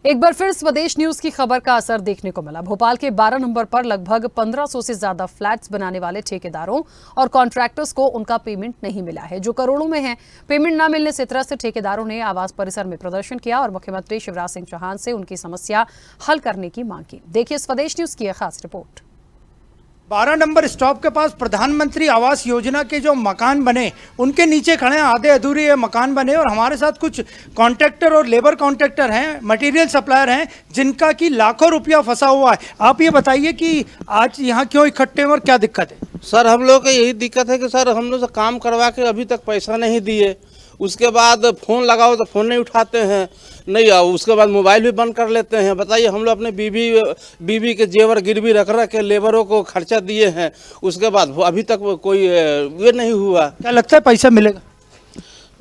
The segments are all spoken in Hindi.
एक बार फिर स्वदेश न्यूज की खबर का असर देखने को मिला। भोपाल के 12 नंबर पर लगभग 1500 से ज्यादा फ्लैट्स बनाने वाले ठेकेदारों और कॉन्ट्रैक्टर्स को उनका पेमेंट नहीं मिला है, जो करोड़ों में है। पेमेंट न मिलने से त्रस्त ठेकेदारों ने आवास परिसर में प्रदर्शन किया और मुख्यमंत्री शिवराज सिंह चौहान से उनकी समस्या हल करने की मांग की। देखिए स्वदेश न्यूज की खास रिपोर्ट। 12 नंबर स्टॉप के पास प्रधानमंत्री आवास योजना के जो मकान बने उनके नीचे खड़े हैं, आधे अधूरे ये मकान बने और हमारे साथ कुछ कॉन्ट्रैक्टर और लेबर कॉन्ट्रैक्टर हैं, मटेरियल सप्लायर हैं, जिनका कि लाखों रुपया फंसा हुआ है। आप ये बताइए कि आज यहाँ क्यों इकट्ठे हैं और क्या दिक्कत है? सर हम लोग को यही दिक्कत है कि सर हम लोग से काम करवा के अभी तक पैसा नहीं दिए, उसके बाद फ़ोन लगाओ तो फ़ोन नहीं उठाते हैं, नहीं आओ उसके बाद मोबाइल भी बंद कर लेते हैं। बताइए हम लोग अपने बीवी के जेवर गिरवी रख के लेबरों को खर्चा दिए हैं, उसके बाद अभी तक कोई ये नहीं हुआ। क्या लगता है पैसा मिलेगा?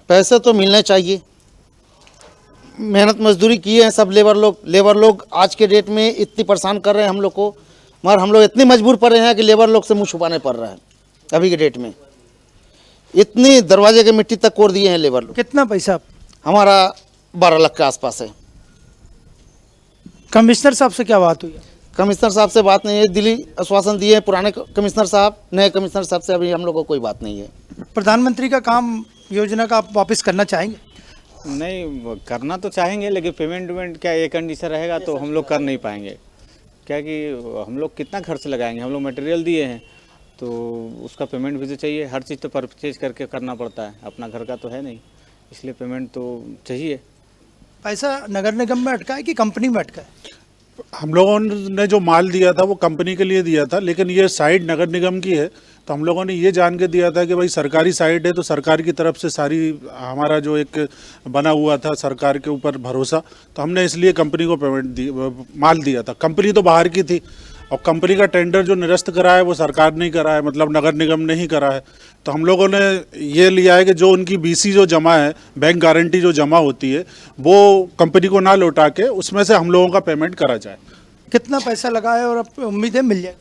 पैसे तो मिलने चाहिए, मेहनत मजदूरी किए हैं सब लेबर लोग आज के डेट में इतनी परेशान कर रहे हैं हम लोग को, मगर हम लोग इतने मजबूर पड़ रहे हैं कि लेबर लोग से मुँह छुपाने पड़ रहा है। अभी के डेट में इतनी दरवाजे के मिट्टी तक कोड़ दिए हैं लेबर लोग। कितना पैसा? हमारा 12 लाख के आसपास है। कमिश्नर साहब से क्या बात हुई? कमिश्नर साहब से बात नहीं है, दिल्ली आश्वासन दिए हैं पुराने कमिश्नर साहब, नए कमिश्नर साहब से अभी हम लोग को कोई बात नहीं है। प्रधानमंत्री का काम योजना का आप वापस करना चाहेंगे? नहीं, करना तो चाहेंगे, लेकिन पेमेंट क्या ये कंडीशन रहेगा तो हम लोग कर नहीं पाएंगे। क्या कि हम लोग कितना खर्च लगाएंगे, हम लोग मटेरियल दिए हैं तो उसका पेमेंट भी तो चाहिए। हर चीज़ तो परचेज करके करना पड़ता है, अपना घर का तो है नहीं, इसलिए पेमेंट तो चाहिए। पैसा नगर निगम में अटका है कि कंपनी में अटका है? हम लोगों ने जो माल दिया था वो कंपनी के लिए दिया था, लेकिन ये साइट नगर निगम की है, तो हम लोगों ने ये जान के दिया था कि भाई सरकारी साइट है तो सरकार की तरफ से सारी हमारा जो एक बना हुआ था सरकार के ऊपर भरोसा, तो हमने इसलिए कंपनी को माल दिया था। कंपनी तो बाहर की थी और कंपनी का टेंडर जो निरस्त करा है वो सरकार नहीं करा है, मतलब नगर निगम नहीं करा है। तो हम लोगों ने ये लिया है कि जो उनकी बीसी जो जमा है, बैंक गारंटी जो जमा होती है, वो कंपनी को ना लौटा के उसमें से हम लोगों का पेमेंट करा जाए। कितना पैसा लगा है और अब उम्मीद है मिल जाएगा?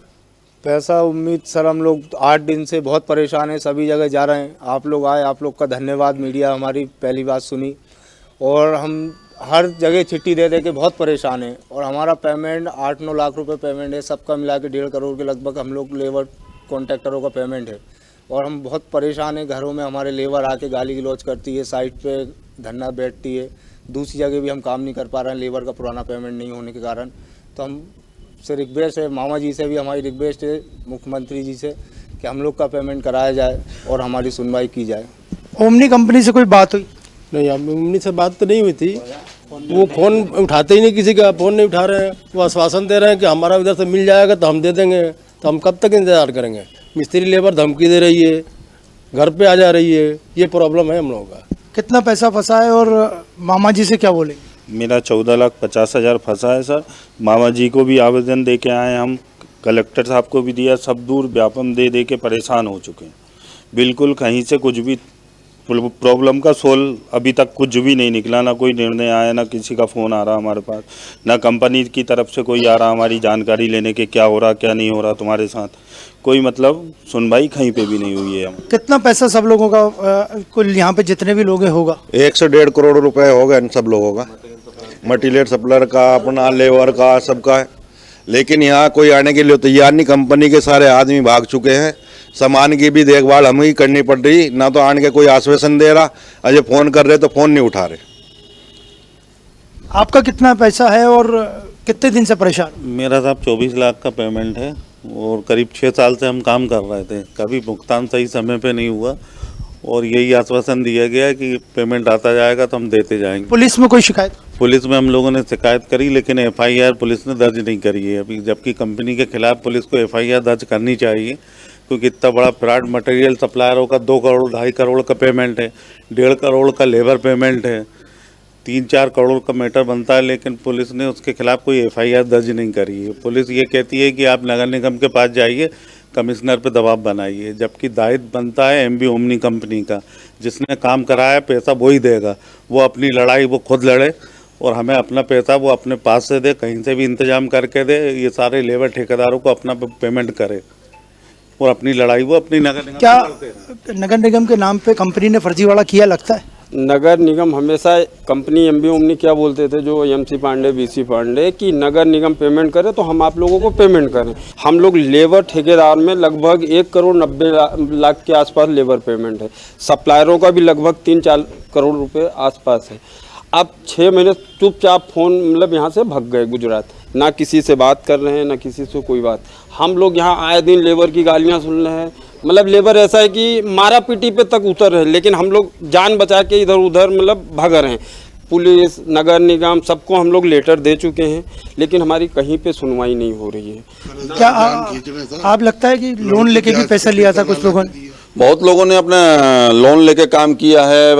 पैसा उम्मीद सर हम लोग 8 दिन से बहुत परेशान हैं, सभी जगह जा रहे हैं। आप लोग आए, आप लोग का धन्यवाद, मीडिया हमारी पहली बात सुनी, और हम हर जगह चिट्ठी दे के बहुत परेशान हैं। और हमारा पेमेंट 8-9 लाख रुपए पेमेंट है, सबका मिला के 1.5 करोड़ के लगभग हम लोग लेबर कॉन्ट्रैक्टरों का पेमेंट है। और हम बहुत परेशान हैं, घरों में हमारे लेबर आके गाली गलौज करती है, साइट पे धरना बैठती है, दूसरी जगह भी हम काम नहीं कर पा रहे हैं लेबर का पुराना पेमेंट नहीं होने के कारण। तो हम से रिक्वेस्ट है, मामा जी से भी हमारी रिक्वेस्ट है, मुख्यमंत्री जी से, कि हम लोग का पेमेंट कराया जाए और हमारी सुनवाई की जाए। ओमनी कंपनी से कोई बात हुई? नहीं, ओमनी से बात तो नहीं हुई थी, वो फ़ोन उठाते ही नहीं, किसी का फ़ोन नहीं उठा रहे हैं। वो आश्वासन दे रहे हैं कि हमारा इधर से मिल जाएगा तो हम दे देंगे, तो हम कब तक इंतज़ार करेंगे? मिस्त्री लेबर धमकी दे रही है, घर पे आ जा रही है, ये प्रॉब्लम है हम लोगों का। कितना पैसा फंसा है और मामा जी से क्या बोले? मेरा 14,50,000 फंसा है सर। मामा जी को भी आवेदन दे के आए, हम कलेक्टर साहब को भी दिया, सब दूर व्यापम दे के परेशान हो चुके हैं। बिल्कुल कहीं से कुछ भी प्रॉब्लम का सोल्व अभी तक कुछ भी नहीं निकला, ना कोई निर्णय आया, ना किसी का फ़ोन आ रहा हमारे पास, ना कंपनी की तरफ से कोई आ रहा हमारी जानकारी लेने के क्या हो रहा क्या नहीं हो रहा तुम्हारे साथ, कोई मतलब सुनवाई कहीं पे भी नहीं हुई है। कितना पैसा सब लोगों का कुल यहाँ पे जितने भी लोग हैं होगा? 1 से 1.5 करोड़ रुपए हो गए इन सब लोगों का, मटीरियल सप्लायर का, अपना लेबर का, सबका है। लेकिन यहाँ कोई आने के लिए तैयार नहीं, कंपनी के सारे आदमी भाग चुके हैं, सामान की भी देखभाल हमें ही करनी पड़ रही, ना तो आने के कोई आश्वासन दे रहा, अजय फ़ोन कर रहे तो फ़ोन नहीं उठा रहे। आपका कितना पैसा है और कितने दिन से परेशान? मेरा साहब 24 लाख का पेमेंट है और करीब 6 साल से हम काम कर रहे थे, कभी भुगतान सही समय पे नहीं हुआ और यही आश्वासन दिया गया कि पेमेंट आता जाएगा तो हम देते जाएंगे। पुलिस में कोई शिकायत? पुलिस में हम लोगों ने शिकायत करी, लेकिन एफआईआर पुलिस ने दर्ज नहीं करी है अभी, जबकि कंपनी के खिलाफ पुलिस को एफआईआर दर्ज करनी चाहिए, क्योंकि इतना बड़ा फ्रॉड, मटेरियल सप्लायरों का 2 करोड़ 2.5 करोड़ का पेमेंट है, 1.5 करोड़ का लेबर पेमेंट है, 3-4 करोड़ का मैटर बनता है, लेकिन पुलिस ने उसके खिलाफ कोई एफआईआर दर्ज नहीं करी है। पुलिस ये कहती है कि आप नगर निगम के पास जाइए, कमिश्नर पे दबाव बनाइए, जबकि दायित्व बनता है एमबी ओमनी कंपनी का, जिसने काम कराया पैसा वो ही देगा, वो अपनी लड़ाई वो खुद लड़े और हमें अपना पैसा वो अपने पास से दे, कहीं से भी इंतजाम करके दे, ये सारे लेबर ठेकेदारों को अपना पेमेंट करे और अपनी लड़ाई वो अपनी नगर निगम। क्या नगर निगम के नाम पे कंपनी ने फर्जीवाड़ा किया लगता है? नगर निगम हमेशा कंपनी एमबी ओमनी क्या बोलते थे जो एमसी पांडे बीसी पांडे कि नगर निगम पेमेंट करे तो हम आप लोगों को पेमेंट करें। हम लोग लेबर ठेकेदार में लगभग 1,90,00,000 के आसपास लेबर पेमेंट है। सप्लायरों का भी लगभग 3-4 करोड़ रुपए आसपास है। अब 6 महीने चुपचाप फ़ोन मतलब यहाँ से भग गए गुजरात, ना किसी से बात कर रहे हैं ना किसी से कोई बात। हम लोग यहाँ आए दिन लेबर की गालियाँ सुन रहे हैं। मतलब लेबर ऐसा है कि मारा पीटी पे तक उतर रहे हैं, लेकिन हम लोग जान बचा के इधर उधर मतलब भग रहे हैं। पुलिस नगर निगम सबको हम लोग लेटर दे चुके हैं, लेकिन हमारी कहीं पे सुनवाई नहीं हो रही है। क्या आप लगता है कि लोन लेके भी पैसा लिया था कुछ लोगों ने? बहुत लोगों ने अपने लोन लेके काम किया है,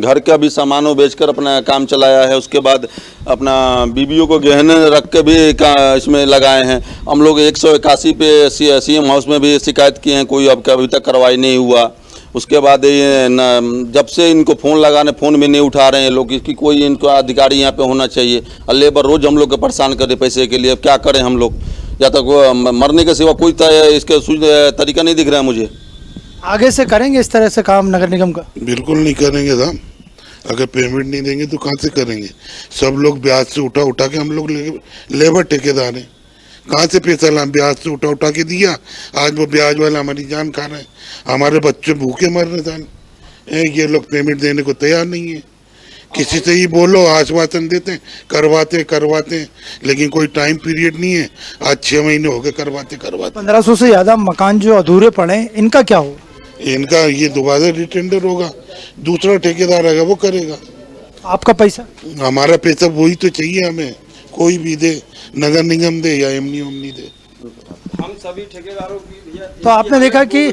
घर का भी सामानों बेचकर अपना काम चलाया है। उसके बाद अपना बीबीओ को गहने रख के भी इसमें लगाए हैं। हम लोग 181 पे सीएम हाउस में भी शिकायत किए हैं, कोई अब अभी तक कार्रवाई नहीं हुआ। उसके बाद ये जब से इनको फ़ोन लगाने फ़ोन भी नहीं उठा रहे हैं लोग, कि कोई इनको अधिकारी यहाँ पे होना चाहिए। और लेबर रोज़ हम लोग को परेशान करे पैसे के लिए। अब क्या करें हम लोग, या तक मरने के सिवा कोई इसके तरीका नहीं दिख रहा है मुझे। आगे से करेंगे इस तरह से काम नगर निगम का? बिल्कुल नहीं करेंगे साहब। अगर पेमेंट नहीं देंगे तो कहाँ से करेंगे? सब लोग ब्याज से उठा उठा के, हम लोग लेबर ठेकेदार हैं, कहाँ से पैसा ला? ब्याज से उठा उठा के दिया। आज वो ब्याज वाला हमारी जान खा रहे हैं, हमारे बच्चे भूखे मर रहे हैं। ये लोग पेमेंट देने को तैयार नहीं है। किसी से ही बोलो आश्वासन देते हैं, करवाते हैं, लेकिन कोई टाइम पीरियड नहीं है। आज 6 महीने हो गए करवाते। 1500 से ज़्यादा मकान जो अधूरे पड़े हैं, इनका क्या हो? इनका ये दोबारा रिटेंडर होगा, दूसरा ठेकेदार आएगा वो करेगा। आपका पैसा? हमारा पैसा वही तो चाहिए हमें, कोई भी दे, नगर निगम दे या एमनी ओमनी दे। हम सभी ठेकेदारों की तो आपने देखा कि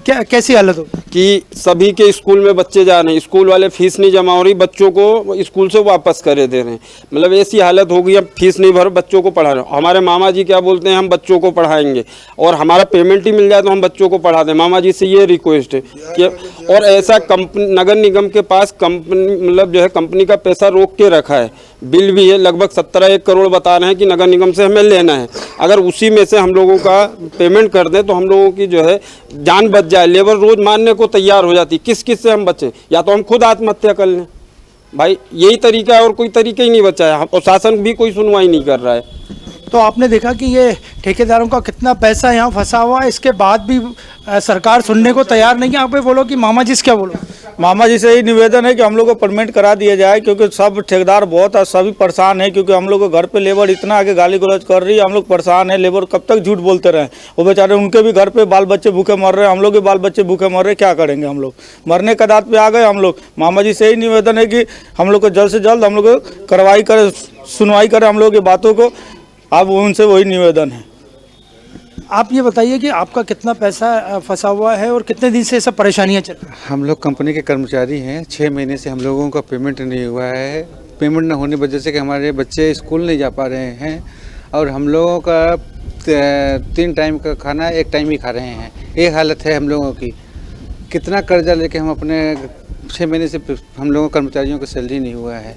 क्या कैसी हालत हो कि सभी के स्कूल में बच्चे जा रहे हैं, स्कूल वाले फीस नहीं जमा हो रही, बच्चों को स्कूल से वापस करे दे रहे हैं। मतलब ऐसी हालत हो गई, अब फीस नहीं भर बच्चों को पढ़ा रहे हैं। हमारे मामा जी क्या बोलते हैं, हम बच्चों को पढ़ाएंगे और हमारा पेमेंट ही मिल जाए तो हम बच्चों को पढ़ा दें। मामा जी से ये रिक्वेस्ट है कि, और ऐसा कंपनी नगर निगम के पास कंपनी मतलब जो है कंपनी का पैसा रोक के रखा है, बिल भी है, लगभग 17 करोड़ बता रहे हैं कि नगर निगम से हमें लेना है। अगर उसी में से हम लोगों का पेमेंट कर दें तो हम लोगों की जो है जान बच जाए। लेबर रोज मारने को तैयार हो जाती, किस से हम बचें? या तो हम खुद आत्महत्या कर लें भाई, यही तरीका है और कोई तरीका ही नहीं बचा है। प्रशासन भी कोई सुनवाई नहीं कर रहा है। तो आपने देखा कि ये ठेकेदारों का कितना पैसा यहाँ फंसा हुआ है, इसके बाद भी सरकार सुनने को तैयार नहीं है। आप बोलो कि मामा जी से क्या बोलो? मामा जी से यही निवेदन है कि हम लोग को परमिट करा दिया जाए, क्योंकि सब ठेकेदार बहुत सभी परेशान है, क्योंकि हम लोग को घर पे लेबर इतना आगे गाली गलौज कर रही है। हम लोग परेशान है, लेबर कब तक झूठ बोलते रहे? वो बेचारे उनके भी घर पे बाल बच्चे भूखे मर रहे हैं, हम लोग के बाल बच्चे भूखे मर रहे हैं। क्या करेंगे? हम लोग मरने के दांत पे आ गए हम लोग। मामा जी से यही निवेदन है कि हम लोग को जल्द से जल्द हम लोग को कार्रवाई करे, सुनवाई करे हम लोग की बातों को। अब उनसे वही निवेदन है। आप ये बताइए कि आपका कितना पैसा फंसा हुआ है और कितने दिन से सब परेशानियां चल रही हैं? हम लोग कंपनी के कर्मचारी हैं, 6 महीने से हम लोगों का पेमेंट नहीं हुआ है। पेमेंट न होने की वजह से कि हमारे बच्चे स्कूल नहीं जा पा रहे हैं और हम लोगों का 3 टाइम का खाना 1 टाइम ही खा रहे हैं। ये हालत है हम लोगों की। कितना कर्जा लेके हम अपने 6 महीने से हम लोगों कर्मचारियों को सैलरी नहीं हुआ है।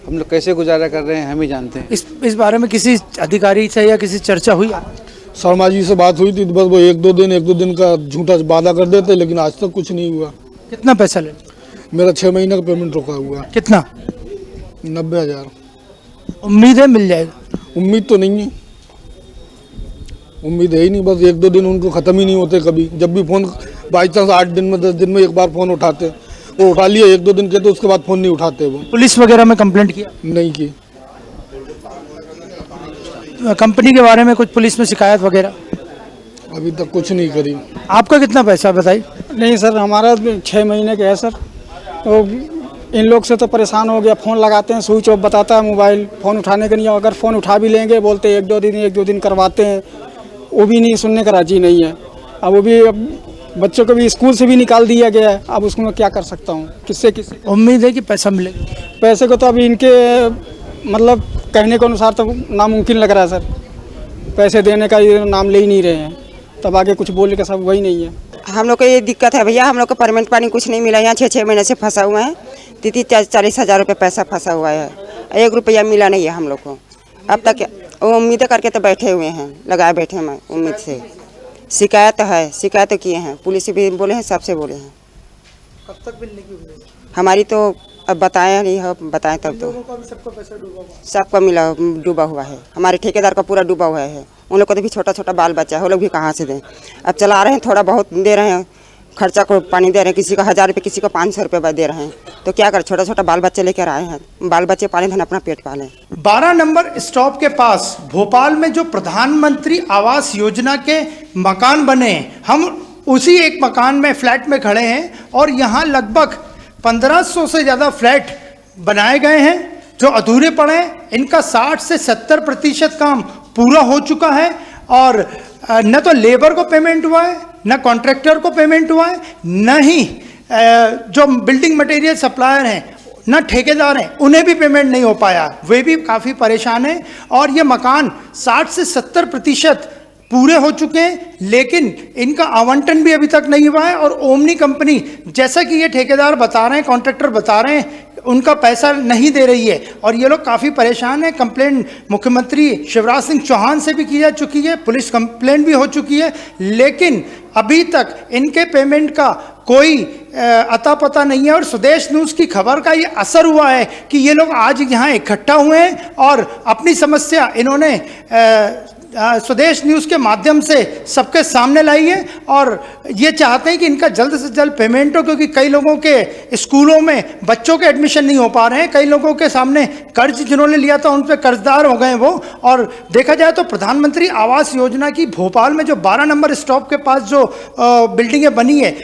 हम लोग कैसे गुजारा कर रहे हैं हम ही जानते हैं। इस बारे में किसी अधिकारी से या किसी चर्चा हुई? शर्मा जी से बात हुई थी, बस वो 1-2 दिन का झूठा वादा कर देते, लेकिन आज तक कुछ नहीं हुआ। कितना पैसा ले? मेरा 6 महीने का पेमेंट रुका हुआ। कितना? 90,000। उम्मीद है मिल जाएगा? उम्मीद तो नहीं है, उम्मीद है ही नहीं। बस 1-2 दिन उनको ख़त्म ही नहीं होते कभी। जब भी फ़ोन बाई चांस 8 दिन में 10 दिन में एक बार फ़ोन उठाते, वो उठा लिया 1-2 दिन के, तो उसके बाद फ़ोन नहीं उठाते। वो पुलिस वगैरह में कंप्लेंट किया? नहीं की। कंपनी के बारे में कुछ पुलिस में शिकायत वगैरह? अभी तक कुछ नहीं करी। आपका कितना पैसा बताइए? नहीं सर, हमारा 6 महीने के है सर। तो इन लोग से तो परेशान हो गया। फ़ोन लगाते हैं, स्विच ऑफ बताता है मोबाइल, फ़ोन उठाने के नहीं। अगर फ़ोन उठा भी लेंगे बोलते 1-2 दिन करवाते हैं, वो भी नहीं सुनने का राजी नहीं है। अब वो भी अब बच्चों को भी स्कूल से भी निकाल दिया गया है। अब उसको मैं क्या कर सकता हूँ? किससे उम्मीद है कि पैसा मिलेगा? पैसे को तो अभी इनके मतलब कहने के अनुसार तो नामुमकिन लग रहा है सर। पैसे देने का ये नाम ले ही नहीं रहे हैं, तब आगे कुछ बोलने का सब वही नहीं है। हम लोग को ये दिक्कत है भैया, हम लोग को परमिट पानी कुछ नहीं मिला। यहाँ 6 महीने से फंसा हुआ है। 30-40 हज़ार रुपये पैसा फंसा हुआ है, 1 रुपया मिला नहीं है हम लोग को अब तक। उम्मीद करके तो बैठे हुए हैं, लगाए बैठे हैं उम्मीद से। शिकायत है, शिकायत किए हैं, पुलिस भी बोले हैं, सबसे बोले हैं। कब तक मिलने की उम्मीद? हमारी तो अब बताया नहीं है, बताएं तब तो। सबका मिला डूबा हुआ है, हमारे ठेकेदार का पूरा डूबा हुआ है। उन लोग को तो भी छोटा छोटा बाल बच्चा है, वो लोग भी कहाँ से दें। अब चला रहे हैं, थोड़ा बहुत दे रहे हैं, खर्चा को पानी दे रहे हैं, किसी को 1000 रुपये, किसी को 500 रुपये दे रहे हैं। तो क्या करें, छोटा छोटा बाल बच्चे लेकर आए हैं, बाल बच्चे पाले धन अपना पेट पालें। 12 नंबर स्टॉप के पास भोपाल में जो प्रधानमंत्री आवास योजना के मकान बने, हम उसी एक मकान में फ्लैट में खड़े हैं और यहाँ लगभग 1500 से ज़्यादा फ्लैट बनाए गए हैं जो अधूरे पड़े हैं। इनका 60 से 70% काम पूरा हो चुका है और न तो लेबर को पेमेंट हुआ है, न कॉन्ट्रैक्टर को पेमेंट हुआ है, न ही जो बिल्डिंग मटेरियल सप्लायर हैं, न ठेकेदार हैं, उन्हें भी पेमेंट नहीं हो पाया। वे भी काफ़ी परेशान हैं और ये मकान 60 से 70% पूरे हो चुके हैं, लेकिन इनका आवंटन भी अभी तक नहीं हुआ है। और ओमनी कंपनी, जैसा कि ये ठेकेदार बता रहे हैं, कॉन्ट्रैक्टर बता रहे हैं, उनका पैसा नहीं दे रही है और ये लोग काफ़ी परेशान हैं। कंप्लेंट मुख्यमंत्री शिवराज सिंह चौहान से भी की जा चुकी है, पुलिस कंप्लेंट भी हो चुकी है, लेकिन अभी तक इनके पेमेंट का कोई अता पता नहीं है। और स्वदेश न्यूज़ की खबर का ये असर हुआ है कि ये लोग आज यहाँ इकट्ठा हुए हैं और अपनी समस्या इन्होंने स्वदेश न्यूज़ के माध्यम से सबके सामने लाई है और ये चाहते हैं कि इनका जल्द से जल्द पेमेंट हो, क्योंकि कई लोगों के स्कूलों में बच्चों के एडमिशन नहीं हो पा रहे हैं, कई लोगों के सामने कर्ज जिन्होंने लिया था उन पर कर्जदार हो गए वो। और देखा जाए तो प्रधानमंत्री आवास योजना की भोपाल में जो 12 नंबर स्टॉप के पास जो बिल्डिंगें बनी है,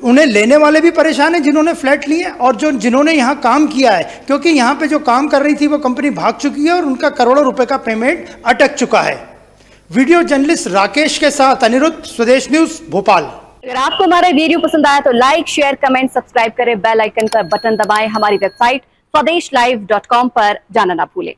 उन्हें लेने वाले भी परेशान हैं जिन्होंने फ्लैट लिए और जिन्होंने यहाँ काम किया है, क्योंकि यहाँ पे जो काम कर रही थी वो कंपनी भाग चुकी है और उनका करोड़ों रुपए का पेमेंट अटक चुका है। वीडियो जर्नलिस्ट राकेश के साथ अनिरुद्ध, स्वदेश न्यूज़ भोपाल। अगर आपको हमारा वीडियो पसंद आया तो लाइक, शेयर, कमेंट, सब्सक्राइब करें, बेल आइकन का बटन दबाएं। हमारी वेबसाइट swadeshlive.com पर जाना ना भूलें।